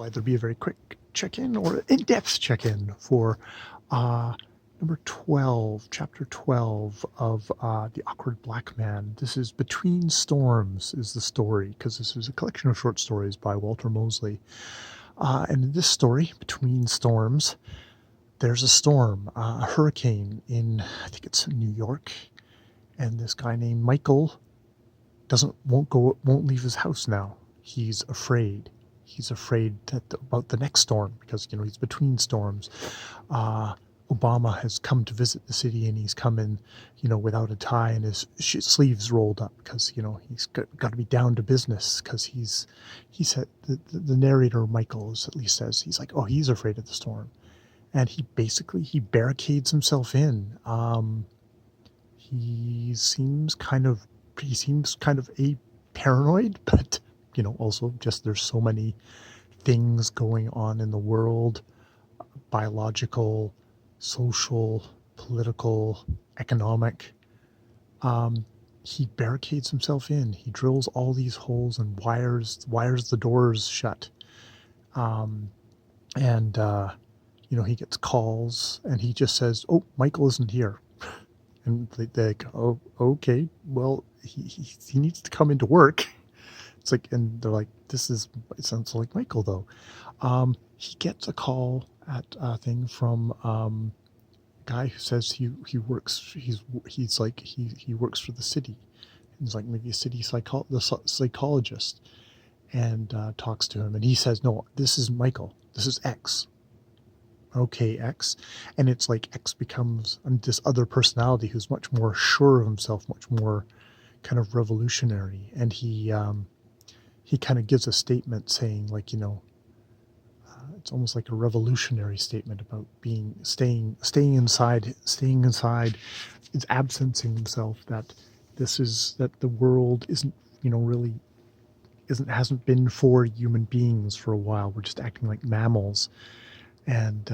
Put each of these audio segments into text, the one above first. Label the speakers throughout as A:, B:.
A: Either be a very quick check-in or in-depth check-in for number 12, chapter 12 of The Awkward Black Man. This is Between Storms is the story, because this is a collection of short stories by Walter Mosley. And in this story, Between Storms, there's a storm, a hurricane in, I think it's New York, and this guy named Michael won't leave his house now. He's afraid. He's afraid about the next storm because, he's between storms. Obama has come to visit the city and he's come in, without a tie and his sleeves rolled up because, he's got to be down to business because he said, the narrator, Michael, at least says, he's like, oh, he's afraid of the storm. And he barricades himself in. He seems kind of a paranoid, but also just there's so many things going on in the world, biological, social, political, economic. He barricades himself in. He drills all these holes and wires the doors shut. He gets calls and he just says, "Oh, Michael isn't here." And they go, "Oh, okay. Well, he needs to come into work." It's like, and they're like, it sounds like Michael though. He gets a call at a thing from a guy who says he works for the city. He's like maybe a city psychologist, and talks to him, and he says, "No, this is Michael. This is X." Okay, X. And it's like X becomes this other personality who's much more sure of himself, much more kind of revolutionary, and he kind of gives a statement saying, like, it's almost like a revolutionary statement about staying inside, is absencing himself, that the world isn't, really hasn't been for human beings for a while. We're just acting like mammals. And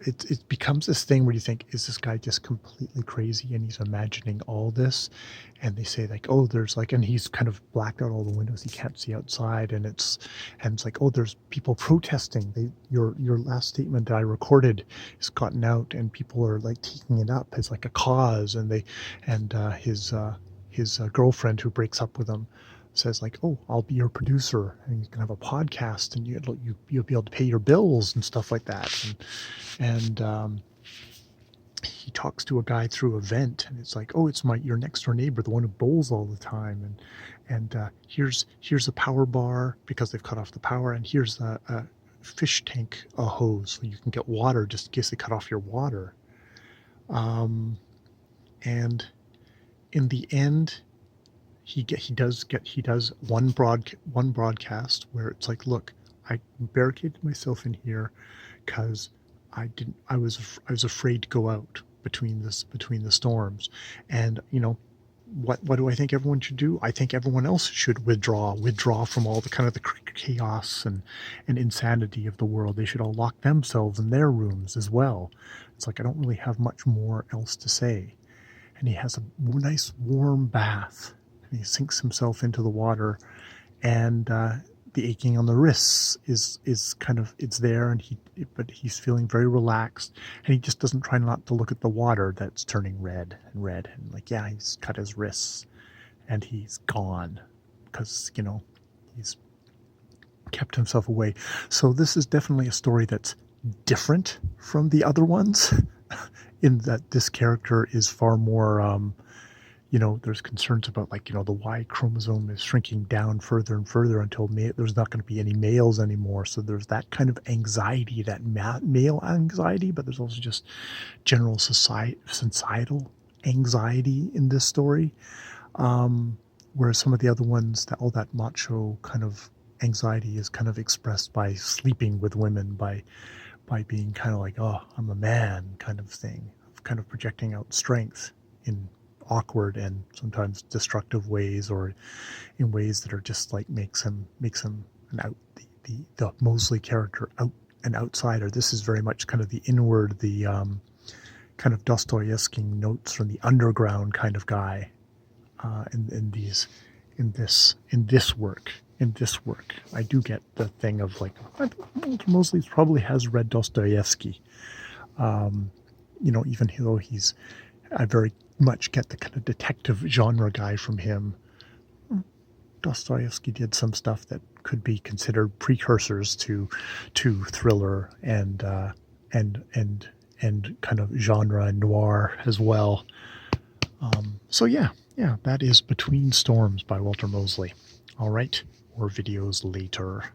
A: it becomes this thing where you think, is this guy just completely crazy and he's imagining all this? And they say, like, oh, there's like, and he's kind of blacked out all the windows, he can't see outside, and it's like, oh, there's people protesting. Your last statement that I recorded has gotten out and people are like taking it up as like a cause, and his girlfriend who breaks up with him says, like, oh, I'll be your producer and you can have a podcast and you'll be able to pay your bills and stuff like that. And he talks to a guy through a vent, and it's like, oh, it's your next door neighbor, the one who bowls all the time. And here's a power bar because they've cut off the power, and here's a fish tank, a hose, so you can get water just in case they cut off your water. And in the end, he does one broadcast where it's like, look, I barricaded myself in here because I was afraid to go out between the storms. And what do I think everyone should do? I think everyone else should withdraw from all the kind of the chaos and insanity of the world. They should all lock themselves in their rooms as well. It's like, I don't really have much more else to say. And he has a nice warm bath. He sinks himself into the water, and the aching on the wrists is kind of, it's there, but he's feeling very relaxed, and he just doesn't try not to look at the water that's turning red, and like, yeah, he's cut his wrists, and he's gone because he's kept himself away. So this is definitely a story that's different from the other ones, in that this character is far more. There's concerns about, like, the Y chromosome is shrinking down further and further until there's not going to be any males anymore. So there's that kind of anxiety, that male anxiety, but there's also just general societal anxiety in this story. Whereas some of the other ones, all that macho kind of anxiety is kind of expressed by sleeping with women, by being kind of like, oh, I'm a man kind of thing, kind of projecting out strength in awkward and sometimes destructive ways, or in ways that are just like makes him the Mosley character an outsider. This is very much kind of the inward, the kind of Dostoevsky notes from the underground kind of guy in in this work. In this work, I do get the thing of like, Walter Mosley probably has read Dostoevsky. Even though I very much get the kind of detective genre guy from him. Dostoevsky did some stuff that could be considered precursors to thriller and kind of genre and noir as well. So yeah, that is Between Storms by Walter Mosley. All right, more videos later.